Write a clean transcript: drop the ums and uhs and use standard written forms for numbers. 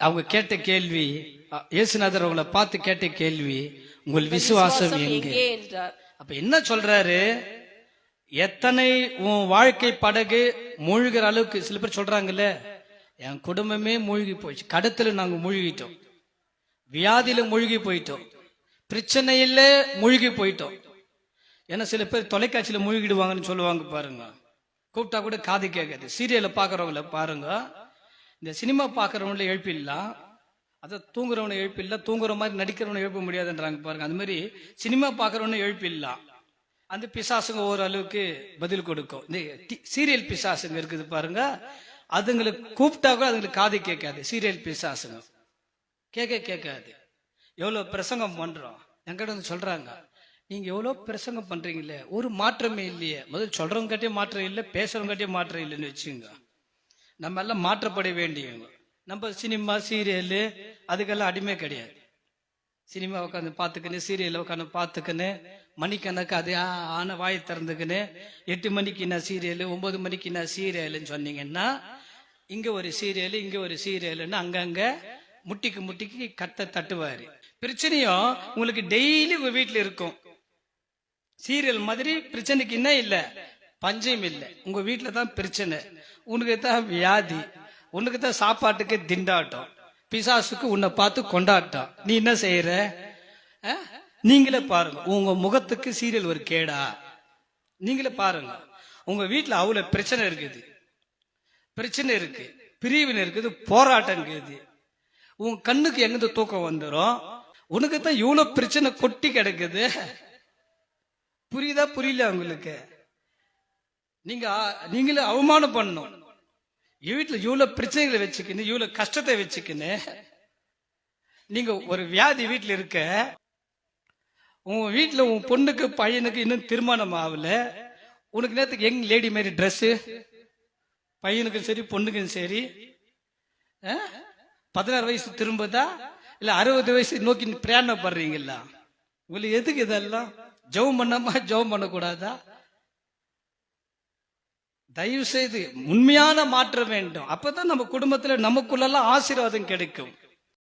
அவங்க கேட்ட கேள்வி, இயேசுநாதர் அவங்கள பார்த்து கேட்ட கேள்வி, உங்கள் விசுவாசம் எங்கே என்றார். அப்ப என்ன சொல்றாரு? எத்தனை உன் வாழ்க்கை படகு மூழ்கிற அளவுக்கு சில பேர் சொல்றாங்கல்ல, என் குடும்பமே மூழ்கி போயிடுச்சு, கடத்துல நாங்க மூழ்கிட்டோம், வியாதியில மூழ்கி போயிட்டோம், பிரச்சனையில மூழ்கி போயிட்டோம். ஏன்னா சில பேர் தொலைக்காட்சியில மூழ்கிடுவாங்கன்னு சொல்லுவாங்க பாருங்க, கூப்பிட்டா கூட காது கேட்காது. சீரியலை பாக்குறவங்கள பாருங்க, இந்த சினிமா பாக்குறவங்கள எழுப்பிடலாம், அதை தூங்குறவனை எழுப்பிடலாம், தூங்குற மாதிரி நடிக்கிறவனை எழுப்ப முடியாதுன்றாங்க பாருங்க. அந்த மாதிரி சினிமா பாக்குறவனை எழுப்பிடலாம், அந்த பிசாசுங்க ஓரளவுக்கு பதில் கொடுக்கும். இந்த சீரியல் பிசாசுங்க இருக்குது பாருங்க, அதுங்களுக்கு கூப்பிட்டா கூட அதுங்களுக்கு காது கேட்காது. சீரியல் பிசாசுங்க கேட்காது. எவ்வளவு பிரசங்கம் பண்றோம், என்கிட்ட வந்து சொல்றாங்க, நீங்க எவ்வளவு பிரசங்கம் பண்றீங்களே ஒரு மாற்றமே இல்லையே. முதல் சொல்றவங்க கிட்டே மாற்றம் இல்லை, பேசுறவங்க கிட்டே மாற்றம் இல்லைன்னு வச்சுங்க. நம்ம எல்லாம் மாற்றப்பட வேண்டியவங்க. நம்ம சினிமா சீரியலு அதுக்கெல்லாம் அடிமை கிடையாது. சினிமா உட்காந்து பார்த்துக்கின்னு, சீரியல் உட்காந்து பார்த்துக்கின்னு, மணிக்கணக்கு அதே ஆன வாயை திறந்துக்கின்னு, 8 மணிக்கு என்ன சீரியலு, 9 மணிக்கு என்ன சீரியலுன்னு சொன்னீங்கன்னா, இங்க ஒரு சீரியலு இங்க ஒரு சீரியலுன்னு அங்கங்க முட்டிக்கு கத்த தட்டுவாரு. பிரச்சனையும் உங்களுக்கு டெய்லி உங்க வீட்டுல இருக்கும். சீரியல் மாதிரி பிரச்சனைக்கு என்ன இல்ல, பஞ்சம் இல்லை. உங்க வீட்டுல தான் பிரச்சனை, உனக்கு தான் வியாதி, உனக்கு தான் சாப்பாட்டுக்கு திண்டாட்டம், பிசாசுக்கு உன்னை பார்த்து கொண்டாட்டம். நீ என்ன செய்யற? நீங்களே பாருங்க, உங்க முகத்துக்கு சீரியல் ஒரு கேடா? நீங்களே பாருங்க, உங்க வீட்டுல அவ்வளவு பிரச்சனை இருக்குது, பிரிவினை இருக்குது, போராட்டம் இருக்குது. உன் கண்ணுக்கு எங்கிருந்து தூக்கம் வந்துடும்? உனக்கு தான் இவ்வளவு பிரச்சனை கொட்டி கிடக்குது. புரியுதா புரியல உங்களுக்கு? நீங்களே அவமானம் பண்ணும். வீட்டுல இவ்வளவு பிரச்சனைகளை வச்சுக்கின்னு, இவ்வளவு கஷ்டத்தை வச்சுக்கின்னு, நீங்க ஒரு வியாதி வீட்டுல இருக்க, உன் வீட்டுல உன் பொண்ணுக்கு பையனுக்கு இன்னும் திருமணம் ஆகல, உனக்கு நேரத்துக்கு யங் லேடி மாதிரி ட்ரெஸ், பையனுக்கும் சரி பொண்ணுக்கும் சரி, 16 வயசு திரும்பதா இல்ல 60 வயசு நோக்கி பிரயாணம் பண்றீங்களா? உங்களுக்கு எதுக்கு இதெல்லாம்? ஜெபம் பண்ணாம ஜெபம் பண்ணக்கூடாதா? தயவு செய்து உண்மையான மாற்றம் வேண்டும். அப்பதான் நம்ம குடும்பத்துல நமக்குள்ள ஆசீர்வாதம் கிடைக்கும்.